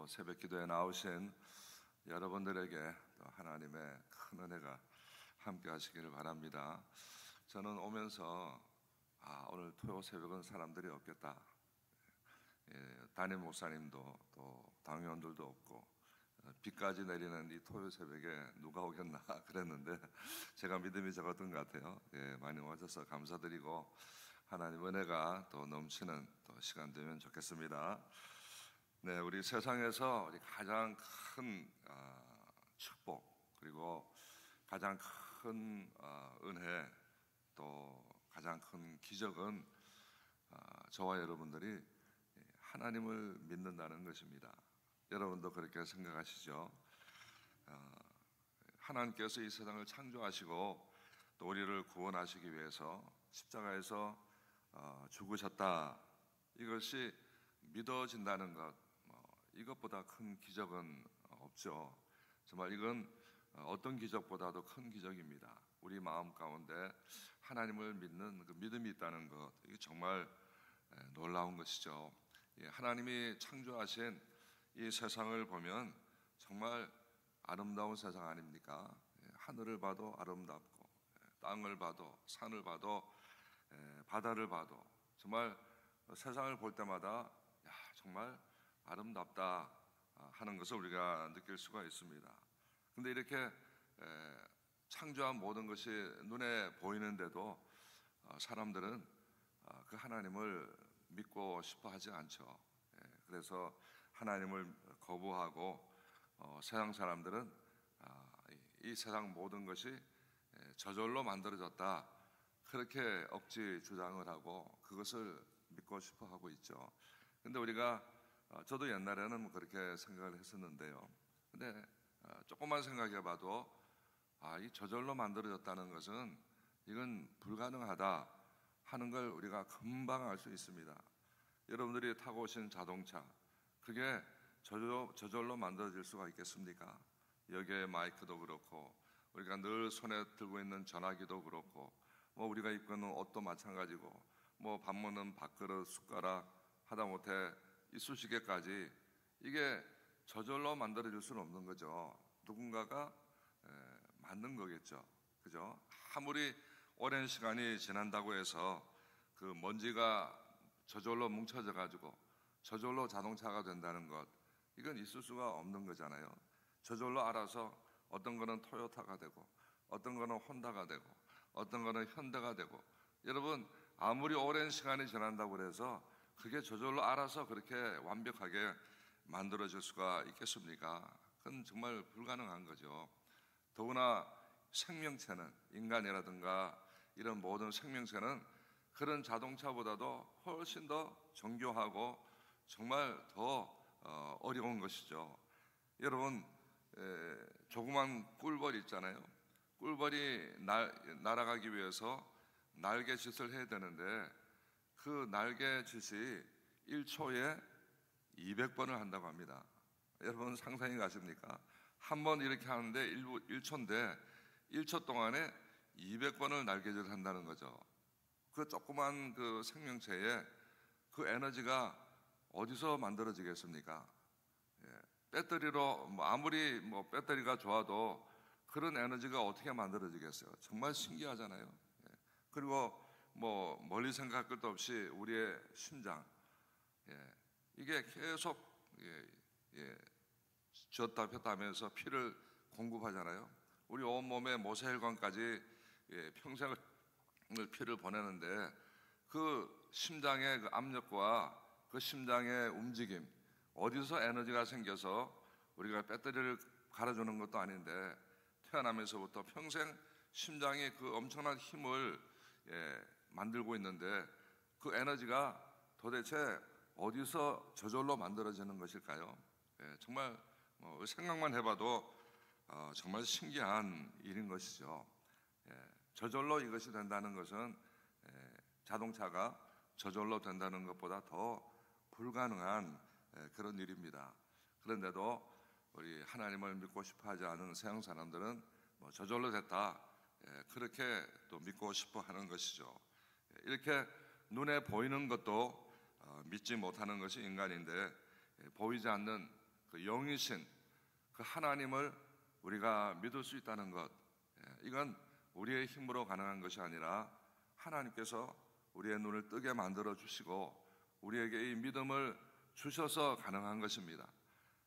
또 새벽 기도에 나오신 여러분들에게 또 하나님의 큰 은혜가 함께 하시기를 바랍니다. 저는 오면서 오늘 토요 새벽은 사람들이 없겠다. 담임 목사님도 또 당회원들도 없고 비까지 내리는 이 토요 새벽에 누가 오겠나 그랬는데 제가 믿음이 적었던 것 같아요. 많이 와주셔서 감사드리고 하나님 은혜가 또 넘치는 또 시간 되면 좋겠습니다. 네, 우리 세상에서 우리 가장 큰 축복 그리고 가장 큰 은혜 또 가장 큰 기적은 저와 여러분들이 하나님을 믿는다는 것입니다. 여러분도 그렇게 생각하시죠? 하나님께서 이 세상을 창조하시고 또 우리를 구원하시기 위해서 십자가에서 죽으셨다. 이것이 믿어진다는 것, 이것보다 큰 기적은 없죠. 정말 이건 어떤 기적보다도 큰 기적입니다. 우리 마음 가운데 하나님을 믿는 그 믿음이 있다는 것, 이게 정말 놀라운 것이죠. 하나님이 창조하신 이 세상을 보면 정말 아름다운 세상 아닙니까? 하늘을 봐도 아름답고 땅을 봐도 산을 봐도 바다를 봐도 정말 세상을 볼 때마다 정말 아름답다 하는 것을 우리가 느낄 수가 있습니다. 그런데 이렇게 창조한 모든 것이 눈에 보이는데도 사람들은 그 하나님을 믿고 싶어 하지 않죠. 그래서 하나님을 거부하고 세상 사람들은 이 세상 모든 것이 저절로 만들어졌다 그렇게 억지 주장을 하고 그것을 믿고 싶어 하고 있죠. 근데 우리가 저도 옛날에는 그렇게 생각을 했었는데요. 근데 조금만 생각해 봐도 이 저절로 만들어졌다는 것은 이건 불가능하다 하는 걸 우리가 금방 알 수 있습니다. 여러분들이 타고 오신 자동차 그게 저절로 만들어질 수가 있겠습니까? 여기에 마이크도 그렇고 우리가 늘 손에 들고 있는 전화기도 그렇고 우리가 입고 있는 옷도 마찬가지고 밥 먹는 밥그릇 숟가락 하다못해 이쑤시개까지 이게 저절로 만들어질 수는 없는 거죠. 누군가가 만든 거겠죠. 그죠? 아무리 오랜 시간이 지난다고 해서 그 먼지가 저절로 뭉쳐져 가지고 저절로 자동차가 된다는 것, 이건 있을 수가 없는 거잖아요. 저절로 알아서 어떤 거는 토요타가 되고 어떤 거는 혼다가 되고 어떤 거는 현대가 되고, 여러분 아무리 오랜 시간이 지난다고 해서 그게 저절로 알아서 그렇게 완벽하게 만들어질 수가 있겠습니까? 그건 정말 불가능한 거죠. 더구나 생명체는, 인간이라든가 이런 모든 생명체는 그런 자동차보다도 훨씬 더 정교하고 정말 더 어려운 것이죠. 여러분 조그만 꿀벌 있잖아요. 꿀벌이 날아가기 위해서 날개짓을 해야 되는데 그 날개짓이 1초에 200번을 한다고 합니다. 여러분 상상이 가십니까? 한 번 이렇게 하는데 1초인데 1초 동안에 200번을 날개짓을 한다는 거죠. 그 조그만 그 생명체에 그 에너지가 어디서 만들어지겠습니까? 배터리로 아무리 배터리가 좋아도 그런 에너지가 어떻게 만들어지겠어요? 정말 신기하잖아요. 그리고 멀리 생각할 것도 없이 우리의 심장, 이게 계속 쥐었다 폈다 하면서 피를 공급하잖아요. 우리 온몸의 모세혈관까지 평생을 피를 보내는데 그 심장의 그 압력과 그 심장의 움직임, 어디서 에너지가 생겨서 우리가 배터리를 갈아주는 것도 아닌데 태어나면서부터 평생 심장이 그 엄청난 힘을 만들고 있는데 그 에너지가 도대체 어디서 저절로 만들어지는 것일까요? 정말 생각만 해봐도 정말 신기한 일인 것이죠. 저절로 이것이 된다는 것은 자동차가 저절로 된다는 것보다 더 불가능한 그런 일입니다. 그런데도 우리 하나님을 믿고 싶어 하지 않은 세상 사람들은 저절로 됐다 그렇게 또 믿고 싶어 하는 것이죠. 이렇게 눈에 보이는 것도 믿지 못하는 것이 인간인데 보이지 않는 그 영이신 그 하나님을 우리가 믿을 수 있다는 것, 이건 우리의 힘으로 가능한 것이 아니라 하나님께서 우리의 눈을 뜨게 만들어 주시고 우리에게 이 믿음을 주셔서 가능한 것입니다.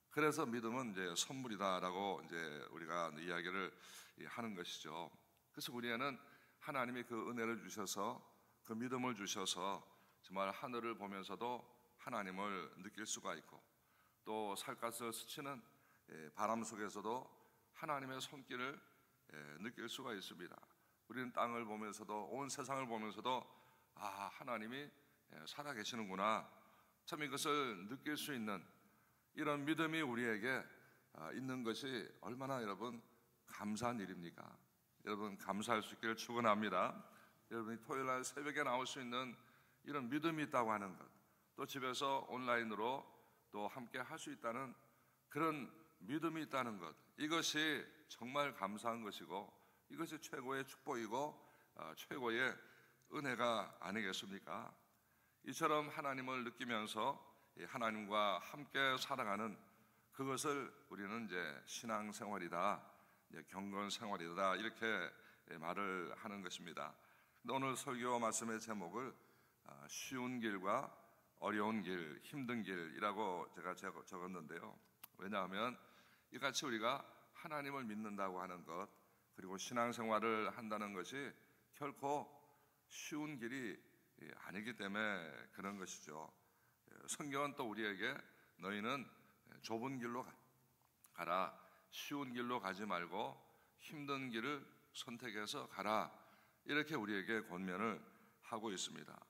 그래서 믿음은 이제 선물이다라고 이제 우리가 이야기를 하는 것이죠. 그래서 우리에는 하나님이 그 은혜를 주셔서 그 믿음을 주셔서 정말 하늘을 보면서도 하나님을 느낄 수가 있고 또 살갗을 스치는 바람 속에서도 하나님의 손길을 느낄 수가 있습니다. 우리는 땅을 보면서도 온 세상을 보면서도 하나님이 살아계시는구나, 참 이것을 느낄 수 있는 이런 믿음이 우리에게 있는 것이 얼마나 여러분 감사한 일입니까? 여러분 감사할 수 있기를 축원합니다. 여러분이 토요일날 새벽에 나올 수 있는 이런 믿음이 있다고 하는 것, 또 집에서 온라인으로 또 함께 할 수 있다는 그런 믿음이 있다는 것, 이것이 정말 감사한 것이고 이것이 최고의 축복이고 최고의 은혜가 아니겠습니까? 이처럼 하나님을 느끼면서 하나님과 함께 살아가는 그것을 우리는 이제 신앙생활이다, 경건생활이다, 이렇게 말을 하는 것입니다. 오늘 설교 말씀의 제목을 쉬운 길과 어려운 길, 힘든 길이라고 제가 적었는데요. 왜냐하면 이같이 우리가 하나님을 믿는다고 하는 것, 그리고 신앙생활을 한다는 것이 결코 쉬운 길이 아니기 때문에 그런 것이죠. 성경은 또 우리에게 너희는 좁은 길로 가라, 쉬운 길로 가지 말고 힘든 길을 선택해서 가라, 이렇게 우리에게 권면을 하고 있습니다.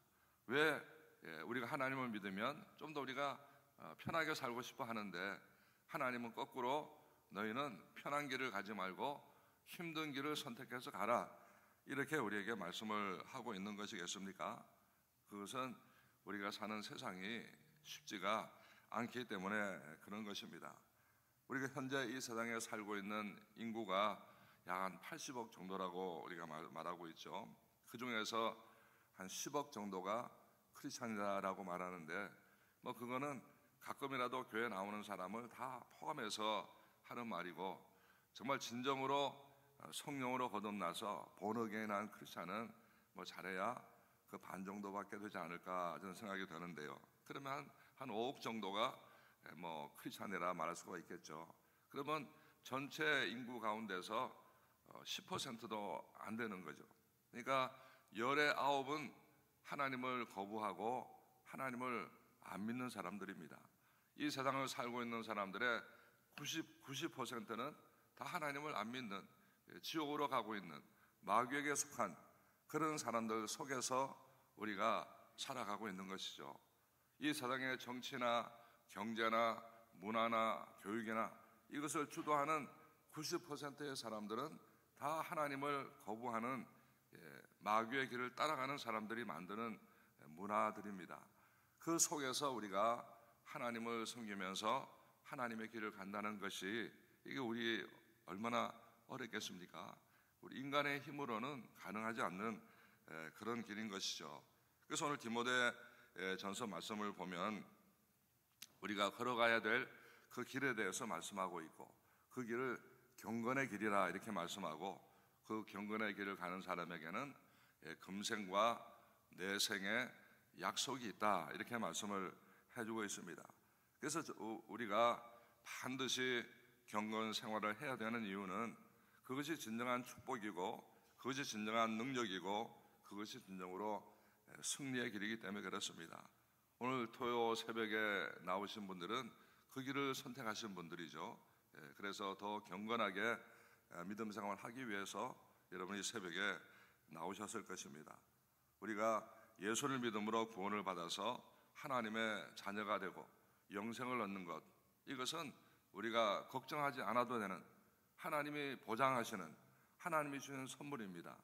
왜 우리가 하나님을 믿으면 좀 더 우리가 편하게 살고 싶어 하는데 하나님은 거꾸로 너희는 편한 길을 가지 말고 힘든 길을 선택해서 가라, 이렇게 우리에게 말씀을 하고 있는 것이겠습니까? 그것은 우리가 사는 세상이 쉽지가 않기 때문에 그런 것입니다. 우리가 현재 이 세상에 살고 있는 인구가 약 한 80억 정도라고 우리가 말하고 있죠. 그 중에서 한 10억 정도가 크리스찬이다라고 말하는데 그거는 가끔이라도 교회 나오는 사람을 다 포함해서 하는 말이고, 정말 진정으로 성령으로 거듭나서 본어게인한 크리스찬은 잘해야 그 반 정도밖에 되지 않을까 저는 생각이 되는데요. 그러면 한 5억 정도가 크리스찬이라 말할 수가 있겠죠. 그러면 전체 인구 가운데서 10%도 안 되는 거죠. 그러니까 열의 9은 하나님을 거부하고 하나님을 안 믿는 사람들입니다. 이 세상을 살고 있는 사람들의 90%는 다 하나님을 안 믿는, 지옥으로 가고 있는 마귀에게 속한 그런 사람들 속에서 우리가 살아가고 있는 것이죠. 이 세상의 정치나 경제나 문화나 교육이나 이것을 주도하는 90%의 사람들은 다 하나님을 거부하는 마귀의 길을 따라가는 사람들이 만드는 문화들입니다. 그 속에서 우리가 하나님을 섬기면서 하나님의 길을 간다는 것이 이게 우리 얼마나 어렵겠습니까? 우리 인간의 힘으로는 가능하지 않는 그런 길인 것이죠. 그래서 오늘 디모데 전서 말씀을 보면 우리가 걸어가야 될 그 길에 대해서 말씀하고 있고, 그 길을 경건의 길이라 이렇게 말씀하고, 그 경건의 길을 가는 사람에게는 금생과 내생의 약속이 있다, 이렇게 말씀을 해주고 있습니다. 그래서 우리가 반드시 경건 생활을 해야 되는 이유는 그것이 진정한 축복이고 그것이 진정한 능력이고 그것이 진정으로 승리의 길이기 때문에 그렇습니다. 오늘 토요 새벽에 나오신 분들은 그 길을 선택하신 분들이죠. 그래서 더 경건하게 믿음 생활을 하기 위해서 여러분이 새벽에 나오셨을 것입니다. 우리가 예수를 믿음으로 구원을 받아서 하나님의 자녀가 되고 영생을 얻는 것, 이것은 우리가 걱정하지 않아도 되는, 하나님이 보장하시는, 하나님이 주시는 선물입니다.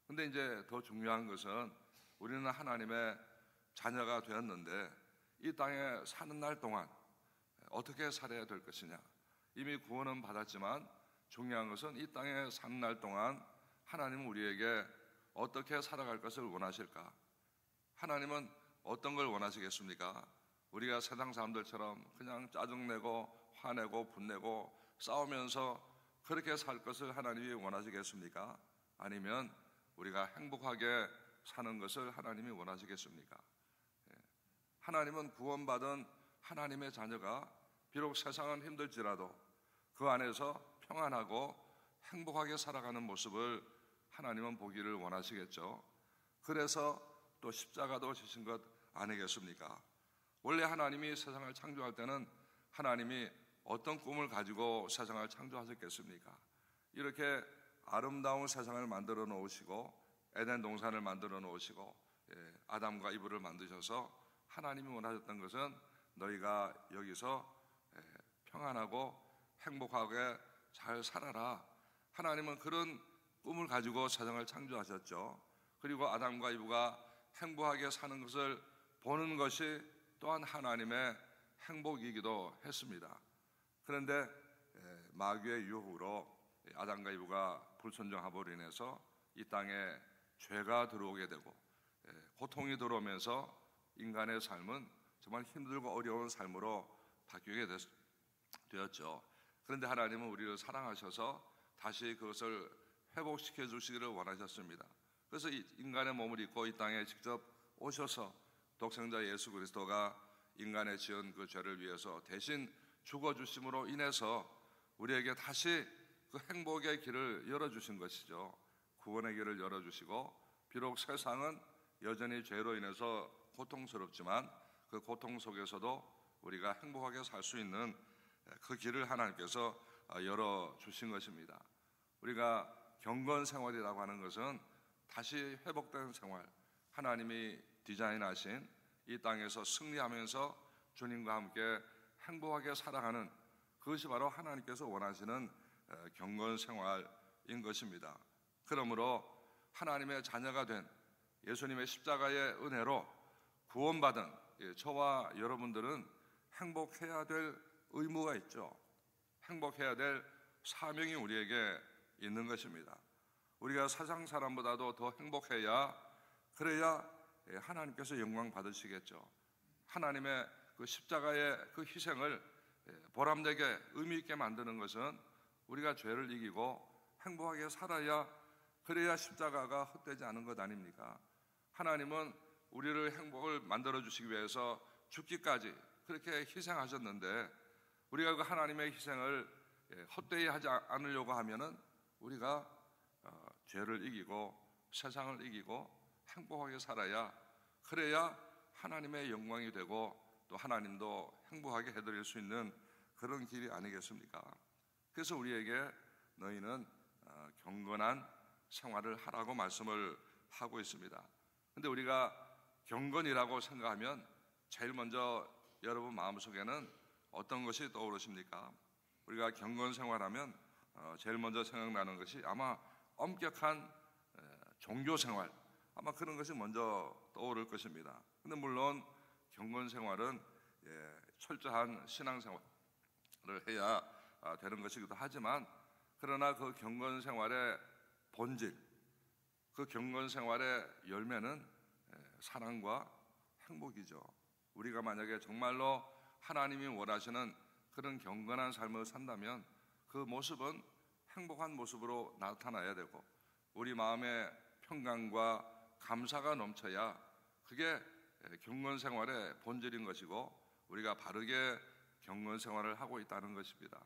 근데 이제 더 중요한 것은 우리는 하나님의 자녀가 되었는데 이 땅에 사는 날 동안 어떻게 살아야 될 것이냐. 이미 구원은 받았지만 중요한 것은 이 땅에 사는 날 동안 하나님은 우리에게 어떻게 살아갈 것을 원하실까? 하나님은 어떤 걸 원하시겠습니까? 우리가 세상 사람들처럼 그냥 짜증내고 화내고 분내고 싸우면서 그렇게 살 것을 하나님이 원하시겠습니까? 아니면 우리가 행복하게 사는 것을 하나님이 원하시겠습니까? 하나님은 구원받은 하나님의 자녀가 비록 세상은 힘들지라도 그 안에서 평안하고 행복하게 살아가는 모습을 하나님은 보기를 원하시겠죠. 그래서 또 십자가도 지신 것 아니겠습니까? 원래 하나님이 세상을 창조할 때는 하나님이 어떤 꿈을 가지고 세상을 창조하셨겠습니까? 이렇게 아름다운 세상을 만들어 놓으시고 에덴 동산을 만들어 놓으시고 아담과 이브를 만드셔서 하나님이 원하셨던 것은 너희가 여기서 평안하고 행복하게 잘 살아라. 하나님은 그런 꿈을 가지고 세상을 창조하셨죠. 그리고 아담과 이브가 행복하게 사는 것을 보는 것이 또한 하나님의 행복이기도 했습니다. 그런데 마귀의 유혹으로 아담과 이브가 불순종함으로 인해서 이 땅에 죄가 들어오게 되고 고통이 들어오면서 인간의 삶은 정말 힘들고 어려운 삶으로 바뀌게 되었죠. 그런데 하나님은 우리를 사랑하셔서 다시 그것을 회복시켜 주시기를 원하셨습니다. 그래서 인간의 몸을 입고 이 땅에 직접 오셔서 독생자 예수 그리스도가 인간의 지은 그 죄를 위해서 대신 죽어주심으로 인해서 우리에게 다시 그 행복의 길을 열어주신 것이죠. 구원의 길을 열어주시고 비록 세상은 여전히 죄로 인해서 고통스럽지만 그 고통 속에서도 우리가 행복하게 살 수 있는 그 길을 하나님께서 열어주신 것입니다. 우리가 경건 생활이라고 하는 것은 다시 회복된 생활, 하나님이 디자인하신 이 땅에서 승리하면서 주님과 함께 행복하게 살아가는 그것이 바로 하나님께서 원하시는 경건 생활인 것입니다. 그러므로 하나님의 자녀가 된 예수님의 십자가의 은혜로 구원받은 저와 여러분들은 행복해야 될 의무가 있죠. 행복해야 될 사명이 우리에게 있는 것입니다. 우리가 세상 사람보다도 더 행복해야 그래야 하나님께서 영광 받으시겠죠. 하나님의 그 십자가의 그 희생을 보람되게 의미 있게 만드는 것은 우리가 죄를 이기고 행복하게 살아야 그래야 십자가가 헛되지 않은 것 아닙니까? 하나님은 우리를 행복을 만들어 주시기 위해서 죽기까지 그렇게 희생하셨는데 우리가 그 하나님의 희생을 헛되이 하지 않으려고 하면은 우리가 죄를 이기고 세상을 이기고 행복하게 살아야 그래야 하나님의 영광이 되고 또 하나님도 행복하게 해드릴 수 있는 그런 길이 아니겠습니까? 그래서 우리에게 너희는 경건한 생활을 하라고 말씀을 하고 있습니다. 근데 우리가 경건이라고 생각하면 제일 먼저 여러분 마음속에는 어떤 것이 떠오르십니까? 우리가 경건 생활하면 제일 먼저 생각나는 것이 아마 엄격한 종교 생활, 아마 그런 것이 먼저 떠오를 것입니다. 근데 물론 경건 생활은 철저한 신앙 생활을 해야 되는 것이기도 하지만 그러나 그 경건 생활의 본질, 그 경건 생활의 열매는 사랑과 행복이죠. 우리가 만약에 정말로 하나님이 원하시는 그런 경건한 삶을 산다면 그 모습은 행복한 모습으로 나타나야 되고 우리 마음에 평강과 감사가 넘쳐야 그게 경건 생활의 본질인 것이고 우리가 바르게 경건 생활을 하고 있다는 것입니다.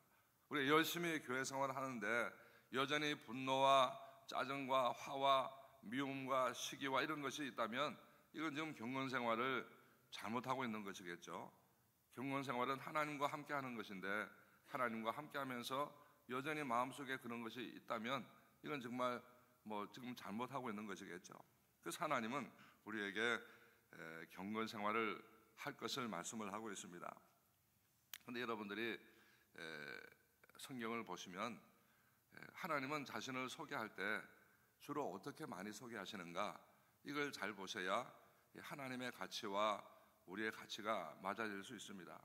우리 열심히 교회 생활을 하는데 여전히 분노와 짜증과 화와 미움과 시기와 이런 것이 있다면 이건 지금 경건 생활을 잘못하고 있는 것이겠죠. 경건 생활은 하나님과 함께 하는 것인데 하나님과 함께 하면서 여전히 마음속에 그런 것이 있다면 이건 정말 지금 잘못하고 있는 것이겠죠. 그래서 하나님은 우리에게 경건 생활을 할 것을 말씀을 하고 있습니다. 그런데 여러분들이 성경을 보시면 하나님은 자신을 소개할 때 주로 어떻게 많이 소개하시는가 이걸 잘 보셔야 하나님의 가치와 우리의 가치가 맞아질 수 있습니다.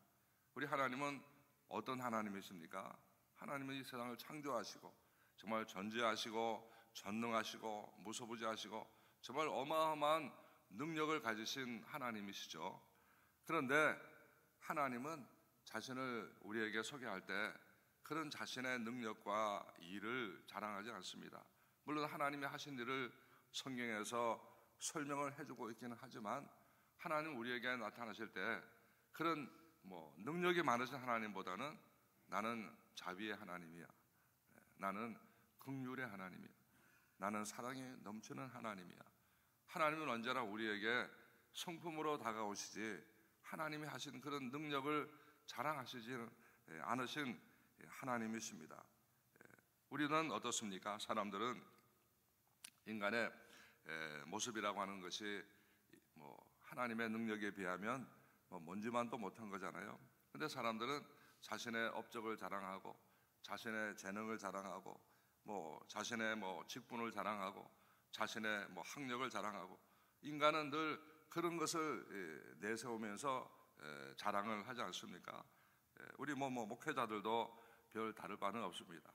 우리 하나님은 어떤 하나님이십니까? 하나님은 이 세상을 창조하시고 정말 전지하시고 전능하시고 무소부지하시고 정말 어마어마한 능력을 가지신 하나님이시죠. 그런데 하나님은 자신을 우리에게 소개할 때 그런 자신의 능력과 일을 자랑하지 않습니다. 물론 하나님이 하신 일을 성경에서 설명을 해주고 있기는 하지만 하나님 우리에게 나타나실 때 그런 능력이 많으신 하나님보다는 나는 자비의 하나님이야, 나는 긍휼의 하나님이야, 나는 사랑이 넘치는 하나님이야. 하나님은 언제나 우리에게 성품으로 다가오시지 하나님이 하신 그런 능력을 자랑하시지는 않으신 하나님이십니다. 우리는 어떻습니까? 사람들은 인간의 모습이라고 하는 것이 하나님의 능력에 비하면 뭔지만도 못한 거잖아요. 근데 사람들은 자신의 업적을 자랑하고 자신의 재능을 자랑하고 자신의 직분을 자랑하고 자신의 학력을 자랑하고 인간은 늘 그런 것을 내세우면서 자랑을 하지 않습니까? 우리 목회자들도 별 다를 바는 없습니다.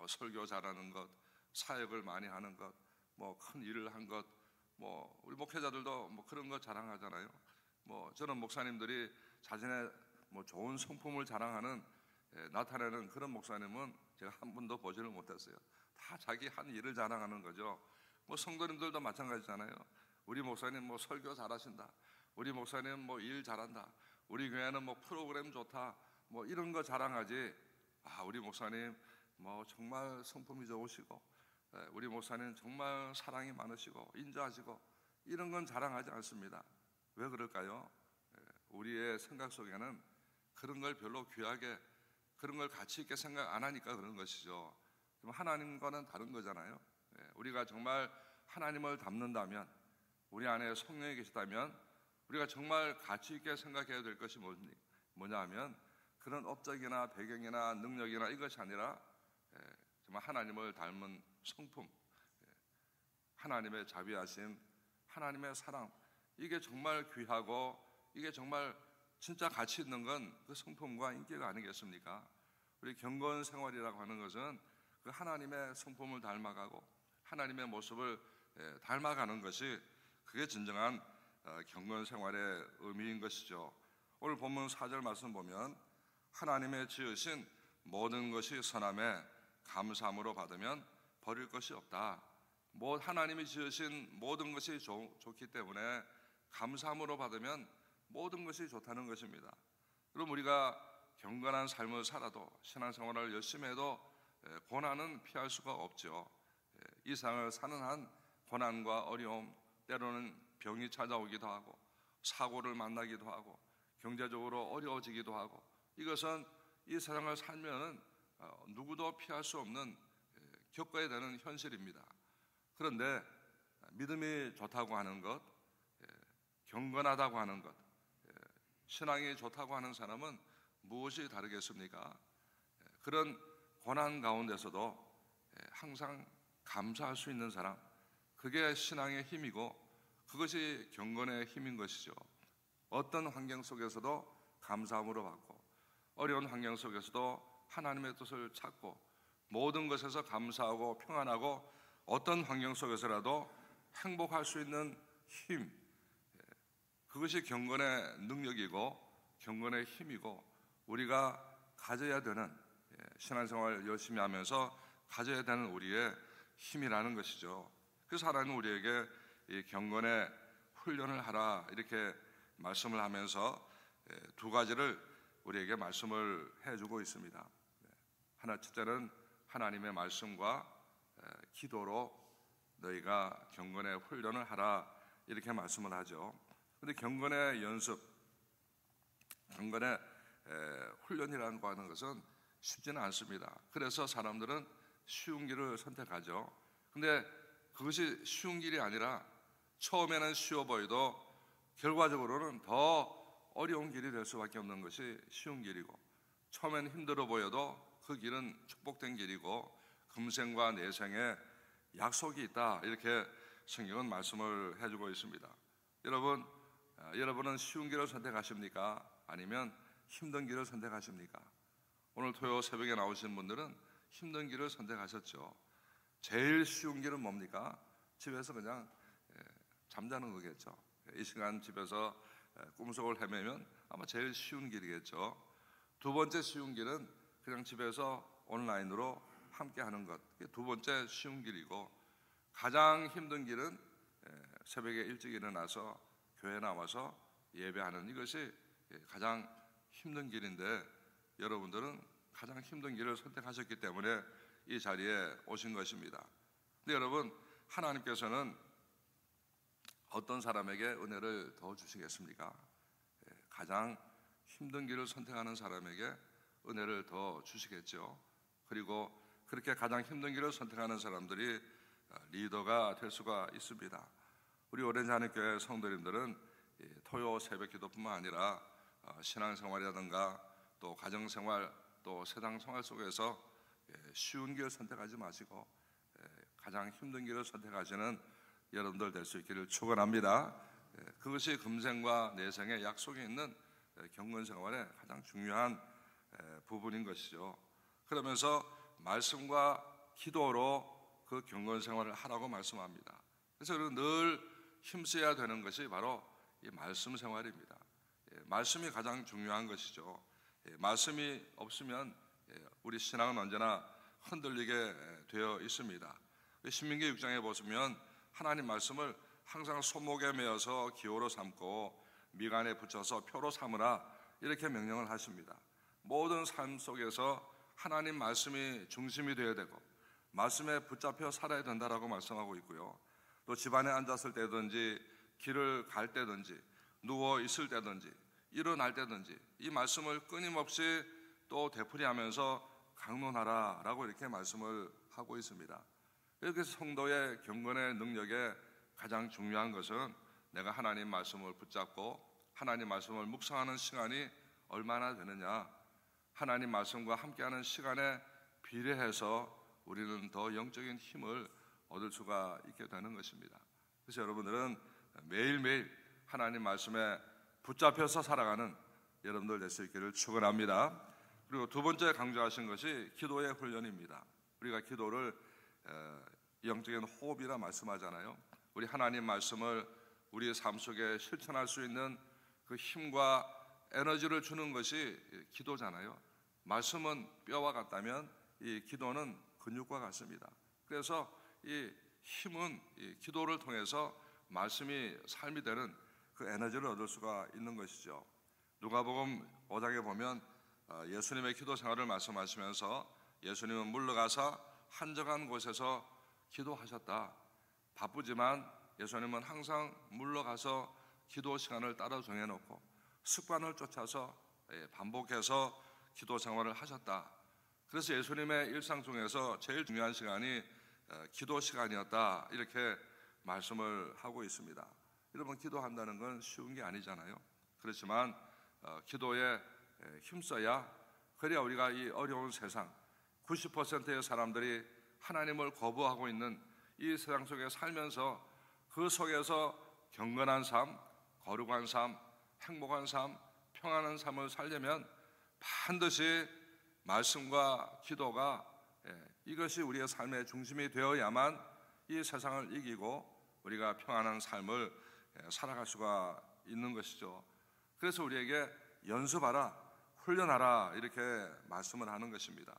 설교 잘하는 것, 사역을 많이 하는 것, 큰 일을 한 것, 우리 목회자들도 그런 거 자랑하잖아요. 저는 목사님들이 자신의 좋은 성품을 자랑하는 나타내는 그런 목사님은 제가 한 번도 보지를 못했어요. 다 자기 한 일을 자랑하는 거죠. 성도님들도 마찬가지잖아요. 우리 목사님 설교 잘하신다, 우리 목사님 일 잘한다, 우리 교회는 프로그램 좋다, 이런 거 자랑하지. 우리 목사님 정말 성품이 좋으시고 우리 목사님 정말 사랑이 많으시고 인자하시고 이런 건 자랑하지 않습니다. 왜 그럴까요? 우리의 생각 속에는 그런 걸 별로 귀하게, 그런 걸 가치 있게 생각 안 하니까 그런 것이죠. 하나님과는 다른 거잖아요. 우리가 정말 하나님을 닮는다면, 우리 안에 성령이 계시다면 우리가 정말 가치 있게 생각해야 될 것이 뭐냐 하면 그런 업적이나 배경이나 능력이나 이것이 아니라 정말 하나님을 닮은 성품, 하나님의 자비하심, 하나님의 사랑, 이게 정말 귀하고 이게 정말 진짜 가치 있는 건 그 성품과 인기가 아니겠습니까? 우리 경건 생활이라고 하는 것은 그 하나님의 성품을 닮아가고 하나님의 모습을 닮아가는 것이 그게 진정한 경건 생활의 의미인 것이죠. 오늘 본문 4절 말씀 보면 하나님의 지으신 모든 것이 선함에 감사함으로 받으면 버릴 것이 없다. 하나님이 지으신 모든 것이 좋기 때문에 감사함으로 받으면 모든 것이 좋다는 것입니다. 그럼 우리가 경건한 삶을 살아도 신앙생활을 열심히 해도 고난은 피할 수가 없죠. 이 세상을 사는 한 고난과 어려움, 때로는 병이 찾아오기도 하고 사고를 만나기도 하고 경제적으로 어려워지기도 하고, 이것은 이 세상을 살면은 누구도 피할 수 없는 겪어야 되는 현실입니다. 그런데 믿음이 좋다고 하는 것, 경건하다고 하는 것, 신앙이 좋다고 하는 사람은 무엇이 다르겠습니까? 그런 고난 가운데서도 항상 감사할 수 있는 사람, 그게 신앙의 힘이고 그것이 경건의 힘인 것이죠. 어떤 환경 속에서도 감사함으로 받고 어려운 환경 속에서도 하나님의 뜻을 찾고 모든 것에서 감사하고 평안하고 어떤 환경 속에서라도 행복할 수 있는 힘, 그것이 경건의 능력이고 경건의 힘이고 우리가 가져야 되는, 신앙생활 열심히 하면서 가져야 되는 우리의 힘이라는 것이죠. 그래서 하나님은 우리에게 이 경건의 훈련을 하라 이렇게 말씀을 하면서 두 가지를 우리에게 말씀을 해주고 있습니다. 첫째는 하나님의 말씀과 기도로 너희가 경건의 훈련을 하라 이렇게 말씀을 하죠. 그런데 경건의 연습, 경건의 훈련이라는 거 하는 것은 쉽지는 않습니다. 그래서 사람들은 쉬운 길을 선택하죠. 근데 그것이 쉬운 길이 아니라 처음에는 쉬워 보여도 결과적으로는 더 어려운 길이 될 수밖에 없는 것이 쉬운 길이고, 처음에는 힘들어 보여도 그 길은 축복된 길이고 금생과 내생에 약속이 있다 이렇게 성경은 말씀을 해주고 있습니다. 여러분은 쉬운 길을 선택하십니까? 아니면 힘든 길을 선택하십니까? 오늘 토요 새벽에 나오신 분들은 힘든 길을 선택하셨죠. 제일 쉬운 길은 뭡니까? 집에서 그냥 잠자는 거겠죠. 이 시간 집에서 꿈속을 헤매면 아마 제일 쉬운 길이겠죠. 두 번째 쉬운 길은 그냥 집에서 온라인으로 함께 하는 것. 이게 두 번째 쉬운 길이고, 가장 힘든 길은 새벽에 일찍 일어나서 교회 나와서 예배하는 이것이 가장 힘든 길인데, 여러분들은 가장 힘든 길을 선택하셨기 때문에 이 자리에 오신 것입니다. 근데 여러분, 하나님께서는 어떤 사람에게 은혜를 더 주시겠습니까? 가장 힘든 길을 선택하는 사람에게 은혜를 더 주시겠죠. 그리고 그렇게 가장 힘든 길을 선택하는 사람들이 리더가 될 수가 있습니다. 우리 오렌지 하늘교회 성도님들은 토요 새벽 기도뿐만 아니라 신앙생활이라든가 또 가정생활 또 세상생활 속에서 쉬운 길을 선택하지 마시고 가장 힘든 길을 선택하시는 여러분들 될 수 있기를 축원합니다. 그것이 금생과 내생의 약속이 있는 경건생활의 가장 중요한 부분인 것이죠. 그러면서 말씀과 기도로 그 경건생활을 하라고 말씀합니다. 그래서 늘 힘써야 되는 것이 바로 이 말씀 생활입니다. 말씀이 가장 중요한 것이죠. 말씀이 없으면 우리 신앙은 언제나 흔들리게 되어 있습니다. 신명기 6장에 보시면 하나님 말씀을 항상 손목에 메어서 기호로 삼고 미간에 붙여서 표로 삼으라 이렇게 명령을 하십니다. 모든 삶 속에서 하나님 말씀이 중심이 되어야 되고 말씀에 붙잡혀 살아야 된다라고 말씀하고 있고요. 또 집안에 앉았을 때든지 길을 갈 때든지 누워 있을 때든지 일어날 때든지 이 말씀을 끊임없이 또 되풀이하면서 강론하라라고 이렇게 말씀을 하고 있습니다. 이렇게 성도의 경건의 능력에 가장 중요한 것은 내가 하나님 말씀을 붙잡고 하나님 말씀을 묵상하는 시간이 얼마나 되느냐, 하나님 말씀과 함께하는 시간에 비례해서 우리는 더 영적인 힘을 얻을 수가 있게 되는 것입니다. 그래서 여러분들은 매일매일 하나님 말씀에 붙잡혀서 살아가는 여러분들 될 수 있기를 축원합니다. 그리고 두 번째 강조하신 것이 기도의 훈련입니다. 우리가 기도를 영적인 호흡이라 말씀하잖아요. 우리 하나님 말씀을 우리의 삶 속에 실천할 수 있는 그 힘과 에너지를 주는 것이 기도잖아요. 말씀은 뼈와 같다면 이 기도는 근육과 같습니다. 그래서 이 힘은 이 기도를 통해서 말씀이 삶이 되는 그 에너지를 얻을 수가 있는 것이죠. 누가복음 5장에 보면 예수님의 기도 생활을 말씀하시면서 예수님은 물러가서 한적한 곳에서 기도하셨다. 바쁘지만 예수님은 항상 물러가서 기도 시간을 따로 정해놓고 습관을 쫓아서 반복해서 기도 생활을 하셨다. 그래서 예수님의 일상 중에서 제일 중요한 시간이 기도 시간이었다. 이렇게 말씀을 하고 있습니다. 여러분, 기도한다는 건 쉬운 게 아니잖아요. 그렇지만 기도에 힘써야, 그래야 우리가 이 어려운 세상 90%의 사람들이 하나님을 거부하고 있는 이 세상 속에 살면서 그 속에서 경건한 삶, 거룩한 삶, 행복한 삶, 평안한 삶을 살려면 반드시 말씀과 기도가 이것이 우리의 삶의 중심이 되어야만 이 세상을 이기고 우리가 평안한 삶을 살아갈 수가 있는 것이죠. 그래서 우리에게 연습하라, 훈련하라 이렇게 말씀을 하는 것입니다.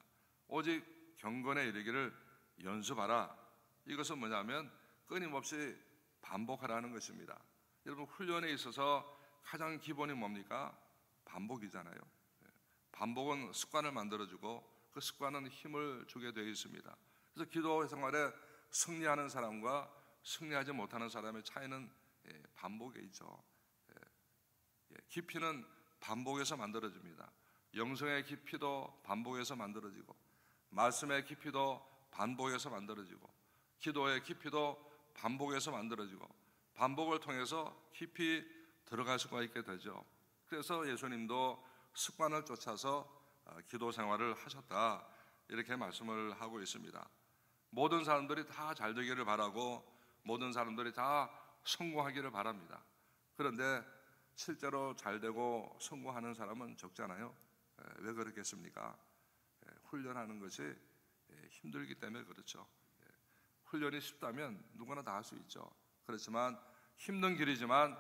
오직 경건에 이르기를 연습하라. 이것은 뭐냐면 끊임없이 반복하라는 것입니다. 여러분, 훈련에 있어서 가장 기본이 뭡니까? 반복이잖아요. 반복은 습관을 만들어주고 그 습관은 힘을 주게 되어 있습니다. 그래서 기도 생활에 승리하는 사람과 승리하지 못하는 사람의 차이는 반복에 있죠. 깊이는 반복에서 만들어집니다. 영성의 깊이도 반복에서 만들어지고 말씀의 깊이도 반복에서 만들어지고 기도의 깊이도 반복에서 만들어지고 반복을 통해서 깊이 들어갈 수가 있게 되죠. 그래서 예수님도 습관을 쫓아서 기도 생활을 하셨다 이렇게 말씀을 하고 있습니다. 모든 사람들이 다 잘 되기를 바라고 모든 사람들이 다 성공하기를 바랍니다. 그런데 실제로 잘 되고 성공하는 사람은 적잖아요. 왜 그렇겠습니까? 훈련하는 것이 힘들기 때문에 그렇죠. 훈련이 쉽다면 누구나 다 할 수 있죠. 그렇지만 힘든 길이지만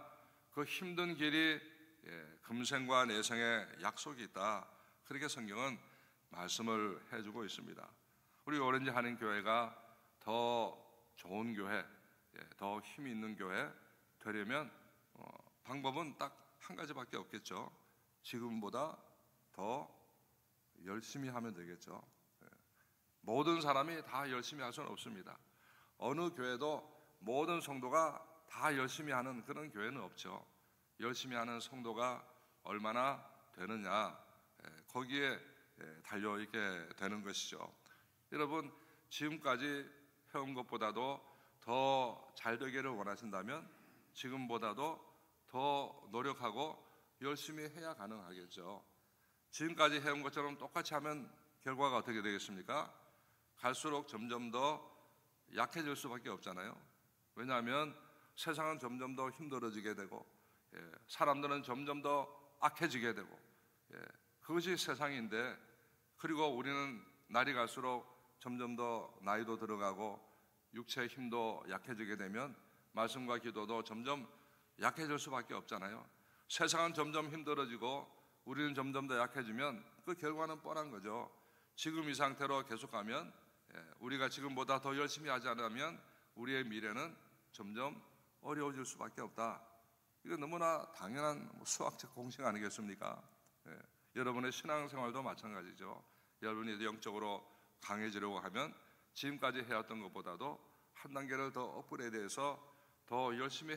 그 힘든 길이 금생과 내생의 약속이 있다. 그렇게 성경은 말씀을 해주고 있습니다. 우리 오렌지 한인교회가 더 좋은 교회, 더 힘이 있는 교회 되려면 방법은 딱 한 가지밖에 없겠죠. 지금보다 더 열심히 하면 되겠죠. 모든 사람이 다 열심히 할 수는 없습니다. 어느 교회도 모든 성도가 다 열심히 하는 그런 교회는 없죠. 열심히 하는 성도가 얼마나 되느냐, 거기에 달려있게 되는 것이죠. 여러분, 지금까지 해온 것보다도 더 잘 되기를 원하신다면 지금보다도 더 노력하고 열심히 해야 가능하겠죠. 지금까지 해온 것처럼 똑같이 하면 결과가 어떻게 되겠습니까? 갈수록 점점 더 약해질 수밖에 없잖아요. 왜냐하면 세상은 점점 더 힘들어지게 되고, 사람들은 점점 더 악해지게 되고, 그것이 세상인데, 그리고 우리는 날이 갈수록 점점 더 나이도 들어가고 육체의 힘도 약해지게 되면 말씀과 기도도 점점 약해질 수밖에 없잖아요. 세상은 점점 힘들어지고 우리는 점점 더 약해지면 그 결과는 뻔한 거죠. 지금 이 상태로 계속 가면, 우리가 지금보다 더 열심히 하지 않으면 우리의 미래는 점점 어려워질 수밖에 없다. 이거 너무나 당연한 수학적 공식 아니겠습니까? 여러분의 신앙생활도 마찬가지죠. 여러분이 영적으로 강해지려고 하면 지금까지 해왔던 것보다도 한 단계를 더 업그레이드해서 더 열심히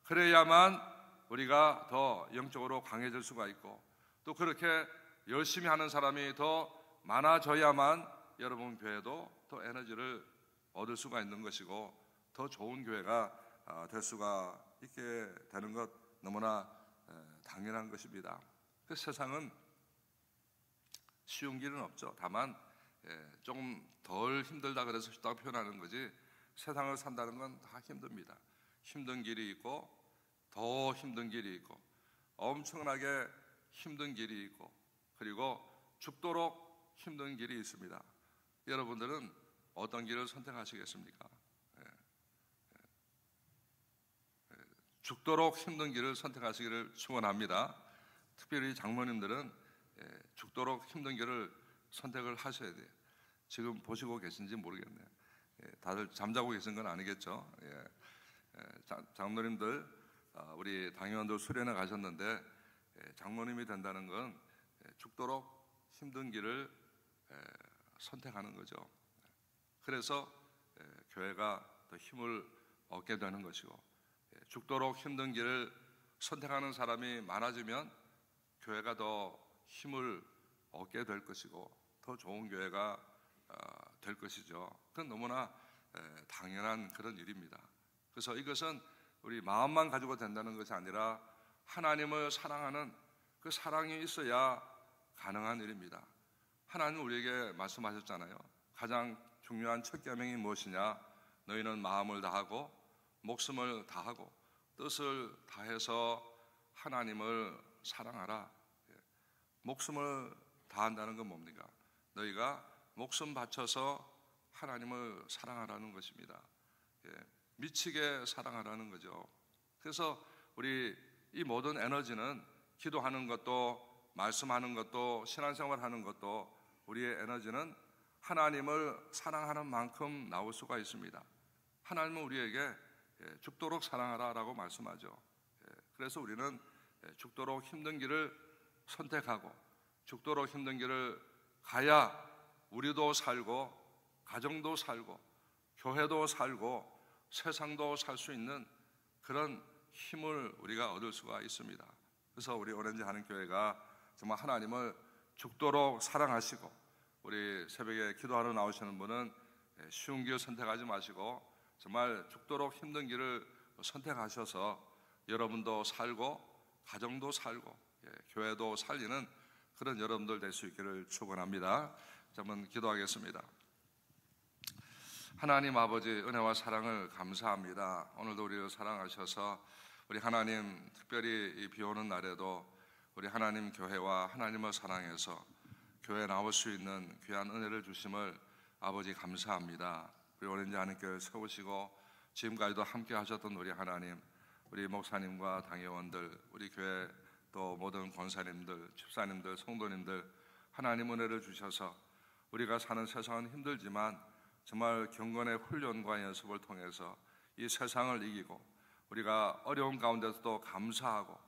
그래야만 우리가 더 영적으로 강해질 수가 있고, 또 그렇게 열심히 하는 사람이 더 많아져야만 여러분 교회도 더 에너지를 얻을 수가 있는 것이고 더 좋은 교회가 될 수가 있게 되는 것 너무나 당연한 것입니다. 그 세상은 쉬운 길은 없죠. 다만 조금 덜 힘들다 그래서 쉽다고 표현하는 거지, 세상을 산다는 건 다 힘듭니다. 힘든 길이 있고 더 힘든 길이 있고 엄청나게 힘든 길이 있고 그리고 죽도록 힘든 길이 있습니다. 여러분들은 어떤 길을 선택하시겠습니까? 죽도록 힘든 길을 선택하시기를 축원합니다. 특별히 장로님들은 죽도록 힘든 길을 선택을 하셔야 돼요. 지금 보시고 계신지 모르겠네요. 다들 잠자고 계신 건 아니겠죠? 장로님들, 우리 당회원들 수련회 가셨는데 장로님이 된다는 건 죽도록 힘든 길을 선택하는 거죠. 그래서 교회가 더 힘을 얻게 되는 것이고, 죽도록 힘든 길을 선택하는 사람이 많아지면 교회가 더 힘을 얻게 될 것이고 더 좋은 교회가 될 것이죠. 그건 너무나 당연한 그런 일입니다. 그래서 이것은 우리 마음만 가지고 된다는 것이 아니라 하나님을 사랑하는 그 사랑이 있어야 가능한 일입니다. 하나님 우리에게 말씀하셨잖아요. 가장 중요한 첫 계명이 무엇이냐? 너희는 마음을 다하고 목숨을 다하고 뜻을 다해서 하나님을 사랑하라. 목숨을 다한다는 건 뭡니까? 너희가 목숨 바쳐서 하나님을 사랑하라는 것입니다. 미치게 사랑하라는 거죠. 그래서 우리 이 모든 에너지는 기도하는 것도 말씀하는 것도 신앙생활하는 것도 우리의 에너지는 하나님을 사랑하는 만큼 나올 수가 있습니다. 하나님은 우리에게 죽도록 사랑하라라고 말씀하죠. 그래서 우리는 죽도록 힘든 길을 선택하고 죽도록 힘든 길을 가야 우리도 살고 가정도 살고 교회도 살고 세상도 살 수 있는 그런 힘을 우리가 얻을 수가 있습니다. 그래서 우리 오렌지 한인교회가 정말 하나님을 죽도록 사랑하시고, 우리 새벽에 기도하러 나오시는 분은 쉬운 길 선택하지 마시고 정말 죽도록 힘든 길을 선택하셔서 여러분도 살고 가정도 살고 교회도 살리는 그런 여러분들 될 수 있기를 축원합니다. 한번 기도하겠습니다. 하나님 아버지, 은혜와 사랑을 감사합니다. 오늘도 우리를 사랑하셔서 우리 하나님, 특별히 이 비 오는 날에도 우리 하나님 교회와 하나님을 사랑해서 교회에 나올 수 있는 귀한 은혜를 주심을 아버지 감사합니다. 우리 오렌지 한인교회를 세우시고 지금까지도 함께 하셨던 우리 하나님, 우리 목사님과 당회원들, 우리 교회 또 모든 권사님들, 집사님들, 성도님들 하나님 은혜를 주셔서 우리가 사는 세상은 힘들지만 정말 경건의 훈련과 연습을 통해서 이 세상을 이기고 우리가 어려운 가운데서도 감사하고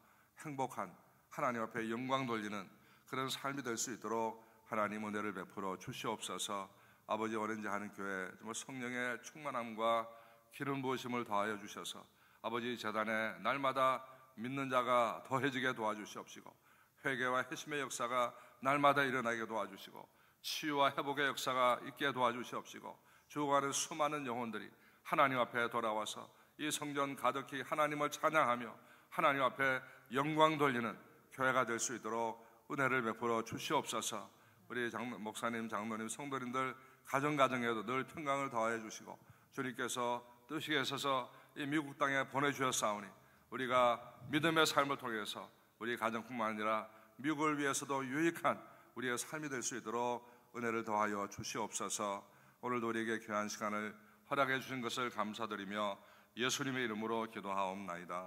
행복한 하나님 앞에 영광 돌리는 그런 삶이 될 수 있도록 하나님 은혜를 베풀어 주시옵소서. 아버지 오렌지 하는 교회 정말 성령의 충만함과 기름 부으심을 더하여 주셔서 아버지 재단에 날마다 믿는 자가 더해지게 도와주시옵시고 회개와 회심의 역사가 날마다 일어나게 도와주시고 치유와 회복의 역사가 있게 도와주시옵시고 죽어가는 수많은 영혼들이 하나님 앞에 돌아와서 이 성전 가득히 하나님을 찬양하며 하나님 앞에 영광 돌리는 교회가 될 수 있도록 은혜를 베풀어 주시옵소서. 우리 목사님, 장로님, 성도님들 가정가정에도 늘 평강을 더하여 주시고 주님께서 뜻이 있어서 이 미국 땅에 보내주셨사오니 우리가 믿음의 삶을 통해서 우리 가정뿐만 아니라 미국을 위해서도 유익한 우리의 삶이 될 수 있도록 은혜를 더하여 주시옵소서. 오늘도 우리에게 귀한 시간을 허락해 주신 것을 감사드리며 예수님의 이름으로 기도하옵나이다.